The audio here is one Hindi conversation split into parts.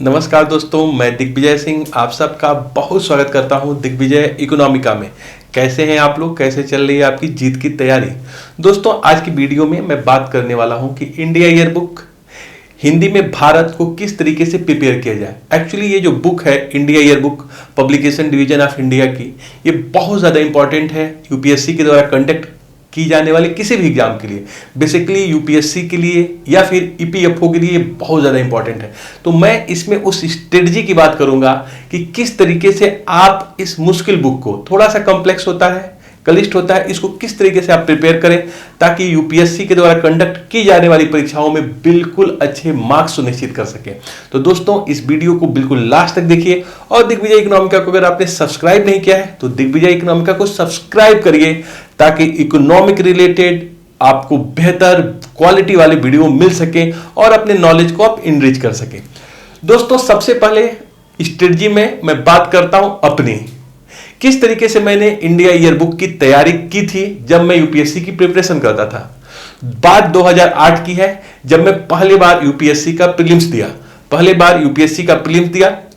नमस्कार दोस्तों, मैं दिग्विजय सिंह आप सबका बहुत स्वागत करता हूं दिग्विजय इकोनॉमिका में। कैसे हैं आप लोग? कैसे चल रही है आपकी जीत की तैयारी? दोस्तों, आज की वीडियो में मैं बात करने वाला हूं कि इंडिया ईयर बुक हिंदी में भारत को किस तरीके से प्रिपेयर किया जाए। एक्चुअली ये जो बुक है India year book publication division of India की, ये बहुत ज़्यादा इंपॉर्टेंट है यूपीएससी के द्वारा कंडक्ट की जाने वाले किसी भी एग्जाम के लिए, बेसिकली यूपीएससी के लिए या फिर ईपीएफओ के लिए बहुत ज़्यादा इंपॉर्टेंट है। तो मैं इसमें उस स्ट्रेटजी की बात करूंगा कि किस तरीके से आप इस मुश्किल बुक को, थोड़ा सा कॉम्प्लेक्स होता है, क्लिष्ट होता है, इसको किस तरीके से आप प्रिपेयर करें ताकि यूपीएससी के द्वारा कंडक्ट की जाने वाली परीक्षाओं में बिल्कुल अच्छे मार्क्स सुनिश्चित कर सकें। तो दोस्तों, इस वीडियो को बिल्कुल लास्ट तक देखिए और दिग्विजय इकोनॉमिका को अगर आपने सब्सक्राइब नहीं किया है तो दिग्विजय इकोनॉमिका को सब्सक्राइब करिए ताकि इकोनॉमिक रिलेटेड आपको बेहतर क्वालिटी वाले वीडियो मिल सके और अपने नॉलेज को आप इनरिच कर सके। दोस्तों, सबसे पहले स्ट्रेटजी में मैं बात करता हूं अपनी, किस तरीके से मैंने इंडिया ईयर बुक की तैयारी की थी जब मैं यूपीएससी की प्रिपरेशन करता था। बात 2008 की है जब मैं पहली बार यूपीएससी का प्रीलिम्स दिया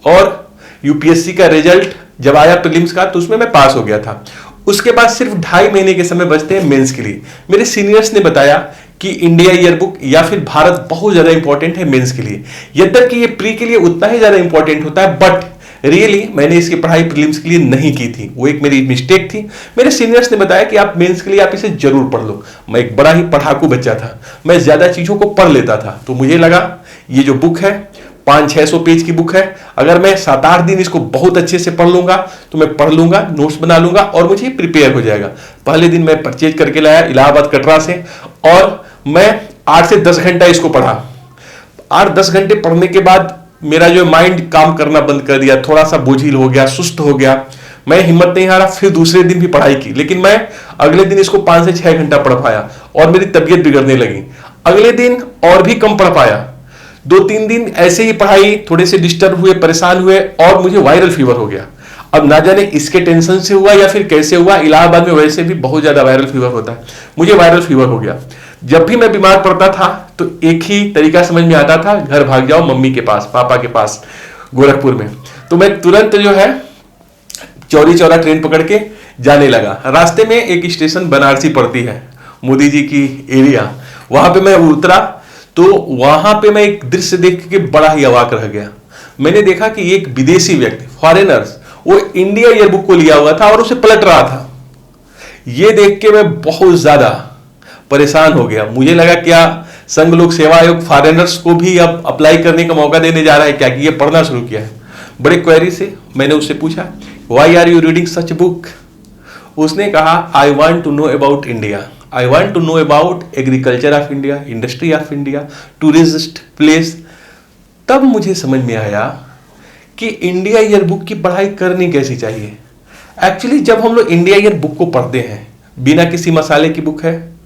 और यूपीएससी का रिजल्ट जब आया प्रीलिम्स का तो उसमें मैं पास हो गया था। उसके बाद सिर्फ 2.5 महीने के समय बचते हैं मेंस के लिए। मेरे सीनियर्स ने बताया कि इंडिया ईयर बुक या फिर भारत बहुत ज्यादा इंपॉर्टेंट है मेंस के लिए, यद्यपि ये प्री के लिए उतना ही ज्यादा इंपॉर्टेंट होता है, बट रियली मैंने इसकी पढ़ाई प्रीलिम्स के लिए नहीं की थी। वो एक मेरी मिस्टेक थी। मेरे सीनियर्स ने बताया कि आप मेंस के लिए आप इसे जरूर पढ़ लो। मैं एक बड़ा ही पढ़ाकू बच्चा था, मैं ज्यादा चीजों को पढ़ लेता था, तो मुझे लगा ये जो बुक है 500-600 पेज की बुक है, अगर मैं 7-8 दिन इसको बहुत अच्छे से पढ़ लूंगा तो मैं पढ़ लूंगा, नोट्स बना लूंगा और मुझे प्रिपेयर हो जाएगा। पहले दिन मैं परचेज करके लाया इलाहाबाद कटरा से और मैं 8 से 10 घंटा इसको पढ़ा। 8-10 घंटे पढ़ने के बाद मेरा जो माइंड काम करना बंद कर दिया, थोड़ा सा बोझिल हो गया, सुस्त हो गया, मैं हिम्मत नहीं हारा। फिर दूसरे दिन भी पढ़ाई की, लेकिन मैं अगले दिन इसको 5 से 6 घंटा पढ़ पाया और मेरी तबीयत बिगड़ने लगी। अगले दिन और भी कम पढ़ पाया। 2-3 दिन ऐसे ही पढ़ाई, थोड़े से डिस्टर्ब हुए, परेशान हुए और मुझे वायरल फीवर हो गया। अब ना जाने इसके टेंशन से हुआ या फिर कैसे हुआ, इलाहाबाद में वैसे भी बहुत ज्यादा वायरल फीवर होता है, मुझे वायरल फीवर हो गया। जब भी मैं बीमार पड़ता था तो एक ही तरीका समझ में आता था, घर भाग जाओ मम्मी के पास, पापा के पास गोरखपुर में। तो मैं तुरंत जो है चौरी चौरा ट्रेन पकड़ के जाने लगा। रास्ते में एक स्टेशन बनारसी पड़ती है, मोदी जी की एरिया, वहां पे मैं उतरा तो वहां पे मैं एक दृश्य देख के बड़ा ही अवाक रह गया। मैंने देखा कि एक विदेशी व्यक्ति, फॉरेनर्स, वो इंडिया ईयर बुक को लिया हुआ था और उसे पलट रहा था। ये देख के मैं बहुत ज्यादा परेशान हो गया। मुझे लगा क्या संघ लोक सेवा आयोग फॉरेनर्स को भी अब अप्लाई करने का मौका देने जा रहा है क्या, कि ये पढ़ना शुरू किया है। बड़े क्वेरी से मैंने उससे पूछा, why are you reading such book? उसने कहा, I want to know about India, I want to know about agriculture of India, industry of India, tourist place. तब मुझे समझ में आया कि इंडिया ईयर बुक की पढ़ाई करनी कैसी चाहिए। एक्चुअली जब हम लोग इंडिया ईयर बुक को पढ़ते हैं, बिना किसी मसाले की बुक है,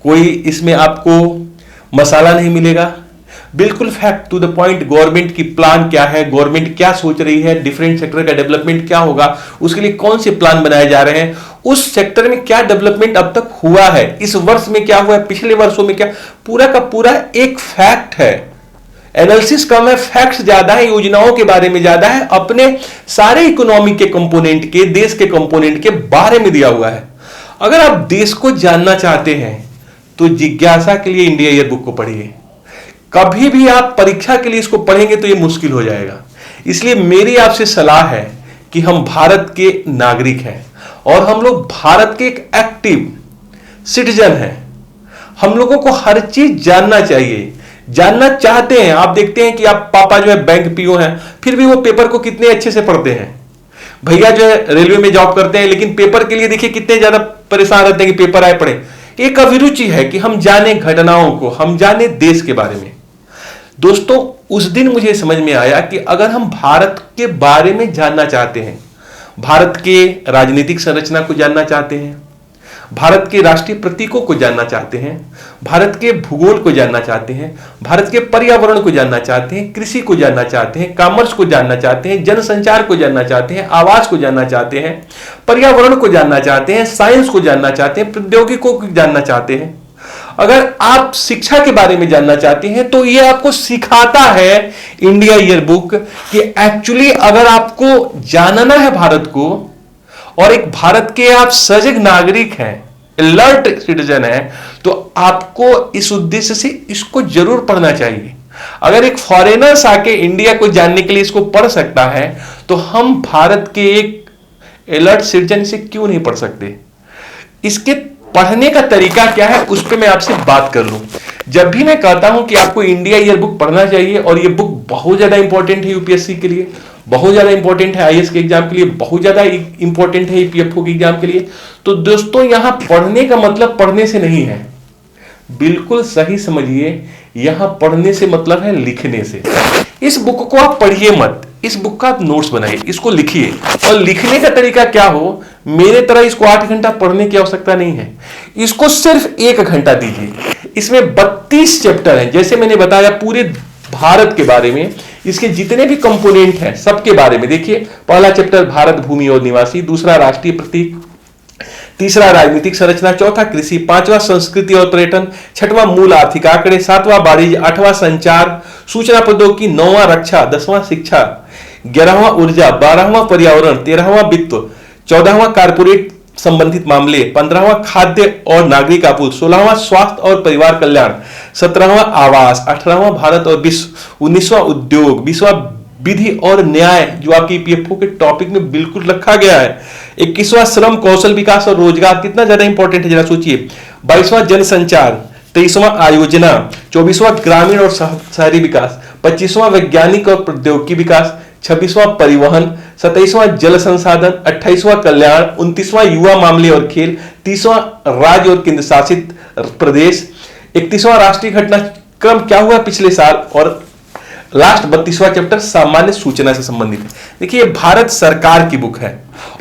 कोई इसमें आपको मसाला नहीं मिलेगा, बिल्कुल fact to the point, government की प्लान क्या है, गवर्नमेंट क्या सोच रही है, डिफरेंट सेक्टर का डेवलपमेंट क्या होगा, उसके लिए कौन से प्लान बनाए जा रहे हैं, उस सेक्टर में क्या डेवलपमेंट अब तक हुआ है, इस वर्ष में क्या हुआ है, पिछले वर्षों में क्या, पूरा का पूरा एक फैक्ट है। एनालिसिस कम है, फैक्ट्स ज्यादा है, योजनाओं के बारे में ज्यादा है, अपने सारे इकोनॉमी के कंपोनेंट के, देश के कंपोनेंट के बारे में दिया हुआ है। अगर आप देश को जानना चाहते हैं तो जिज्ञासा के लिए इंडिया ईयर बुक को पढ़िए। कभी भी आप परीक्षा के लिए इसको पढ़ेंगे तो यह मुश्किल हो जाएगा। इसलिए मेरी आपसे सलाह है कि हम भारत के नागरिक हैं और हम लोग भारत के एक एक्टिव सिटीजन हैं। हम लोगों को हर चीज जानना चाहिए, जानना चाहते हैं। आप देखते हैं कि आप पापा जो है बैंक पीओ हैं, फिर भी वो पेपर को कितने अच्छे से पढ़ते हैं। भैया जो है रेलवे में जॉब करते हैं, लेकिन पेपर के लिए देखिए कितने ज्यादा परेशान रहते हैं कि पेपर आए पढ़े। एक अभिरुचि है कि हम जाने घटनाओं को, हम जाने देश के बारे में। दोस्तों, उस दिन मुझे समझ में आया कि अगर हम भारत के बारे में जानना चाहते हैं, भारत के राजनीतिक संरचना को जानना चाहते हैं, भारत के राष्ट्रीय प्रतीकों को जानना चाहते हैं, भारत के भूगोल को जानना चाहते हैं, भारत के पर्यावरण को जानना चाहते हैं, कृषि को जानना चाहते हैं, कॉमर्स को जानना चाहते हैं, जनसंचार को जानना चाहते हैं, आवास को जानना चाहते हैं, पर्यावरण को जानना चाहते हैं, साइंस को जानना चाहते हैं, प्रौद्योगिकों को जानना चाहते हैं, अगर आप शिक्षा के बारे में जानना चाहते हैं तो ये आपको सिखाता है इंडिया ईयर बुक कि एक्चुअली अगर आपको जानना है भारत को और एक भारत के आप सजग नागरिक हैं, अलर्ट सिटीजन है, तो आपको इस उद्देश्य से इसको जरूर पढ़ना चाहिए। अगर एक फॉरेनर्स आके इंडिया को जानने के लिए इसको पढ़ सकता है तो हम भारत के एक अलर्ट सिटीजन से क्यों नहीं पढ़ सकते? इसके पढ़ने का तरीका क्या है उस पर मैं आपसे बात कर लूं। जब भी मैं कहता हूं कि आपको इंडिया ईयर बुक पढ़ना चाहिए और ये बुक बहुत ज्यादा इंपॉर्टेंट है यूपीएससी के लिए, बहुत ज्यादा इंपॉर्टेंट है आईएएस के एग्जाम के लिए, बहुत ज्यादा इंपॉर्टेंट है ईपीएफओ के एग्जाम के लिए, तो दोस्तों यहां पढ़ने का मतलब पढ़ने से नहीं है, बिल्कुल सही समझिए, यहां पढ़ने से मतलब है लिखने से। इस बुक को आप पढ़िए मत, इस बुक का आप नोट्स बनाइए, इसको लिखिए। और लिखने का तरीका क्या हो, मेरे तरह इसको 8 घंटा पढ़ने की आवश्यकता नहीं है, इसको सिर्फ 1 घंटा दीजिए। इसमें 32 चैप्टर हैं, जैसे मैंने बताया पूरे भारत के बारे में, इसके जितने भी कंपोनेंट हैं सबके बारे में देखिए। पहला चैप्टर भारत भूमि और निवासी, दूसरा राष्ट्रीय प्रतीक, तीसरा राजनीतिक संरचना, चौथा कृषि, पांचवा संस्कृति और पर्यटन, छठवां मूल आर्थिक आंकड़े, सातवां वाणिज्य, आठवां संचार सूचना प्रौद्योगिकी, नौवां रक्षा, 10वां शिक्षा, 11वां ऊर्जा, 12वां पर्यावरण, 13वां वित्त, 14वां कारपोरेट संबंधित मामले, 15वां खाद्य और नागरिक आपूर्ति, 16वां स्वास्थ्य और परिवार कल्याण, 17वां आवास, 18वां भारत और विश्व, 19वां उद्योग, 20वां विधि और न्याय जो आपकी ईपीएफओ के टॉपिक में बिल्कुल रखा गया है, 21वां श्रम कौशल विकास और रोजगार, कितना ज्यादा इंपॉर्टेंट है जरा सोचिए, 22वां जनसंचार, 23वां आयोजना, 24वां ग्रामीण और शहरी विकास, 25वां वैज्ञानिक और प्रौद्योगिकी विकास, 26वां परिवहन, 27वां जल संसाधन, 28वां कल्याण, 29वां युवा मामले और खेल, 30वां राज्य और केंद्र शासित प्रदेश, 31वां राष्ट्रीय घटनाक्रम क्या हुआ पिछले साल, और लास्ट 32वां चैप्टर सामान्य सूचना से संबंधित है। देखिए भारत सरकार की बुक है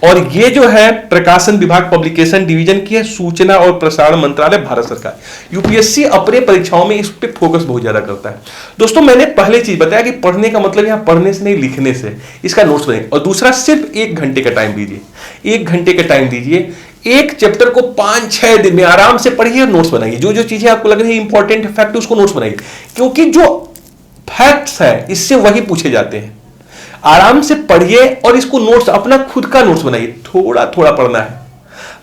और ये जो है प्रकाशन विभाग पब्लिकेशन डिवीजन की है, सूचना और प्रसारण मंत्रालय भारत सरकार। यूपीएससी अपने परीक्षाओं में इस पे फोकस बहुत ज्यादा करता है। दोस्तों मैंने पहले चीज बताया कि पढ़ने का मतलब यहां पढ़ने से नहीं लिखने से, इसका नोट्स बनाइए। और दूसरा सिर्फ 1 घंटे का टाइम दीजिए, 1 घंटे का टाइम दीजिए, एक चैप्टर को 5-6 दिन में आराम से पढ़िए और नोट्स बनाइए। जो जो चीजें आपको लग रही है इंपॉर्टेंट फैक्ट उसको नोट्स बनाइए, क्योंकि जो फैक्ट्स है इससे वही पूछे जाते हैं। आराम से पढ़िए और इसको नोट्स, अपना खुद का नोट्स बनाइए, थोड़ा थोड़ा पढ़ना है।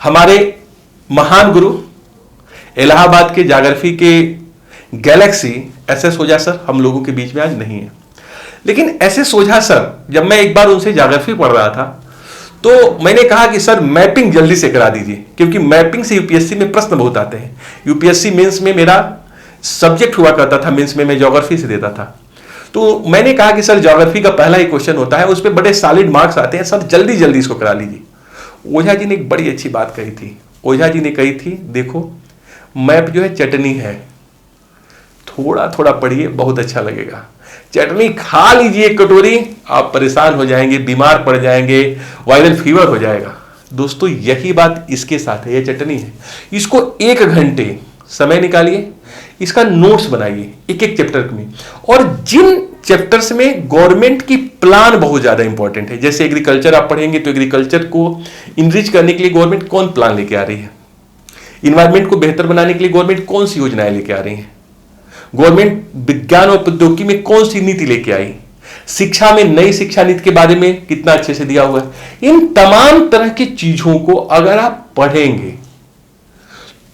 हमारे महान गुरु इलाहाबाद के ज्योग्राफी के गैलेक्सी एसएस ओझा सर हम लोगों के बीच में आज नहीं है, लेकिन एसएस ओझा सर, जब मैं एक बार उनसे ज्योग्राफी पढ़ रहा था तो मैंने कहा कि सर मैपिंग जल्दी से करा दीजिए, क्योंकि मैपिंग से यूपीएससी में प्रश्न बहुत आते हैं। यूपीएससी मेंस में मेरा सब्जेक्ट हुआ करता था, मेंस में मैं ज्योग्राफी से देता था, तो मैंने कहा कि सर ज्योग्राफी का पहला ही क्वेश्चन होता है, उस पर बड़े सॉलिड मार्क्स आते हैं, सर जल्दी जल्दी इसको करा लीजिए। ओझा जी ने एक बड़ी अच्छी बात कही थी। ओझा जी ने कही थी, देखो मैप जो है चटनी है, थोड़ा थोड़ा पढ़िए, बहुत अच्छा लगेगा। चटनी खा लीजिए कटोरी, आप परेशान हो जाएंगे, बीमार पड़ जाएंगे, वायरल फीवर हो जाएगा। दोस्तों यही बात इसके साथ है, ये चटनी है। इसको 1 घंटे समय निकालिए, इसका नोट्स बनाइए एक एक चैप्टर में। और जिन चैप्टर्स में गवर्नमेंट की प्लान बहुत ज्यादा इंपॉर्टेंट है, जैसे एग्रीकल्चर आप पढ़ेंगे तो एग्रीकल्चर को इनरिच करने के लिए गवर्नमेंट कौन प्लान लेके आ रही है, इन्वायरमेंट को बेहतर बनाने के लिए गवर्नमेंट कौन सी योजनाएं लेके आ रही है, गवर्नमेंट विज्ञान और प्रौद्योगिकी में कौन सी नीति लेके आई, शिक्षा में नई शिक्षा नीति के बारे में कितना अच्छे से दिया हुआ है। इन तमाम तरह की चीजों को अगर आप पढ़ेंगे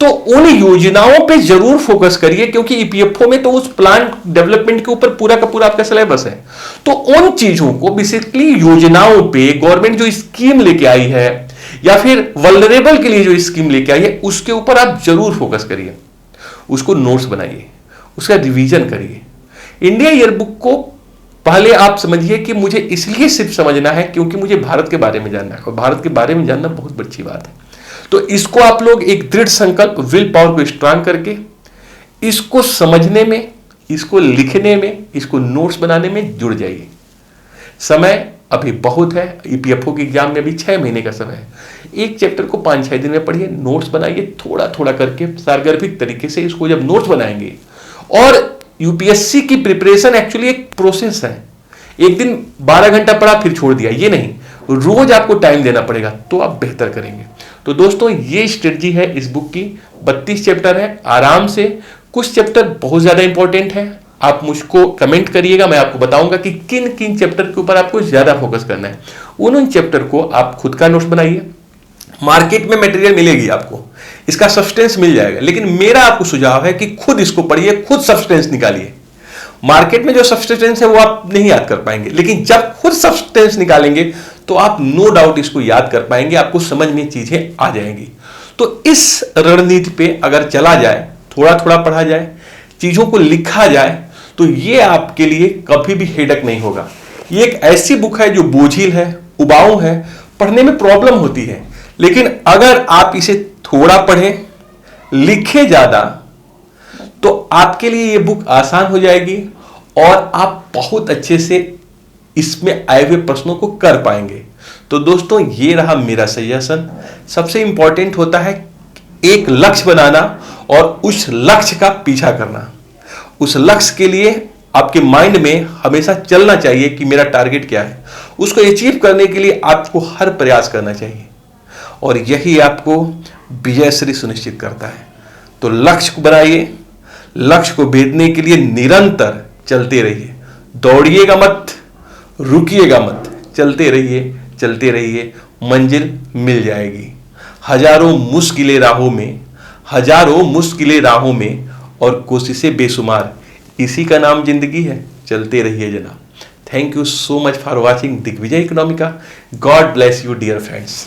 तो उन योजनाओं पे जरूर फोकस करिए, क्योंकि ईपीएफओ में तो उस प्लान डेवलपमेंट के ऊपर पूरा का पूरा आपका सिलेबस है। तो उन चीजों को बेसिकली योजनाओं पे गवर्नमेंट जो स्कीम लेके आई है या फिर वल्नरेबल के लिए जो स्कीम लेके आई है उसके ऊपर आप जरूर फोकस करिए, उसको नोट्स बनाइए, उसका रिवीजन करिए। इंडिया ईयरबुक को पहले आप समझिए कि मुझे इसलिए सिर्फ समझना है क्योंकि मुझे भारत के बारे में जानना है, और भारत के बारे में जानना बहुत अच्छी बात है। तो इसको आप लोग एक दृढ़ संकल्प, विल पावर को स्ट्रांग करके इसको समझने में, इसको लिखने में, इसको नोट्स बनाने में जुड़ जाइए। समय अभी बहुत है, ईपीएफओ के एग्जाम में अभी 6 महीने का समय है। एक चैप्टर को 5-6 दिन में पढ़िए, नोट्स बनाइए थोड़ा थोड़ा करके सारगर्भित तरीके से। इसको जब नोट्स बनाएंगे, और यूपीएससी की प्रिपरेशन एक्चुअली एक प्रोसेस है, एक दिन 12 घंटा पढ़ा फिर छोड़ दिया, ये नहीं, रोज आपको टाइम देना पड़ेगा तो आप बेहतर करेंगे। तो दोस्तों ये स्ट्रेटजी है इस बुक की। 32 चैप्टर है, आराम से। कुछ चैप्टर बहुत ज्यादा इंपॉर्टेंट है, आप मुझको कमेंट करिएगा, मैं आपको बताऊंगा कि किन किन चैप्टर के ऊपर आपको ज्यादा फोकस करना है। उन चैप्टर को आप खुद का नोट्स बनाइए। मार्केट में मटेरियल मिलेगी आपको, इसका सब्सटेंस मिल जाएगा, लेकिन मेरा आपको सुझाव है कि खुद इसको पढ़िए, खुद सब्सटेंस निकालिए। मार्केट में जो सब्सटेंस है वो आप नहीं याद कर पाएंगे, लेकिन जब खुद सब्सटेंस निकालेंगे तो आप नो डाउट इसको याद कर पाएंगे, आपको समझ में चीजें आ जाएंगी। तो इस रणनीति पे अगर चला जाए, थोड़ा थोड़ा पढ़ा जाए, चीजों को लिखा जाए, तो ये आपके लिए कभी भी हेडक नहीं होगा। ये एक ऐसी बुक है जो बोझिल है, उबाऊ है, पढ़ने में प्रॉब्लम होती है, लेकिन अगर आप इसे थोड़ा पढ़ें, लिखें ज्यादा, तो आपके लिए ये बुक आसान हो जाएगी और आप बहुत अच्छे से इसमें आए हुए प्रश्नों को कर पाएंगे। तो दोस्तों ये रहा मेरा सजेशन। सबसे इंपॉर्टेंट होता है एक लक्ष्य बनाना और उस लक्ष्य का पीछा करना। उस लक्ष्य के लिए आपके माइंड में हमेशा चलना चाहिए कि मेरा टारगेट क्या है। उसको अचीव करने के लिए आपको हर प्रयास करना चाहिए, और यही आपको विजयश्री सुनिश्चित करता है। तो लक्ष्य को बनाइए, लक्ष्य को भेदने के लिए निरंतर चलते रहिए, दौड़िएगा मत, रुकिएगा मत, चलते रहिए, मंजिल मिल जाएगी। हजारों मुश्किलें राहों में और कोशिशें बेशुमार, इसी का नाम जिंदगी है। चलते रहिए जनाब। Thank you so much for watching Digvijay Economica. God bless you dear friends.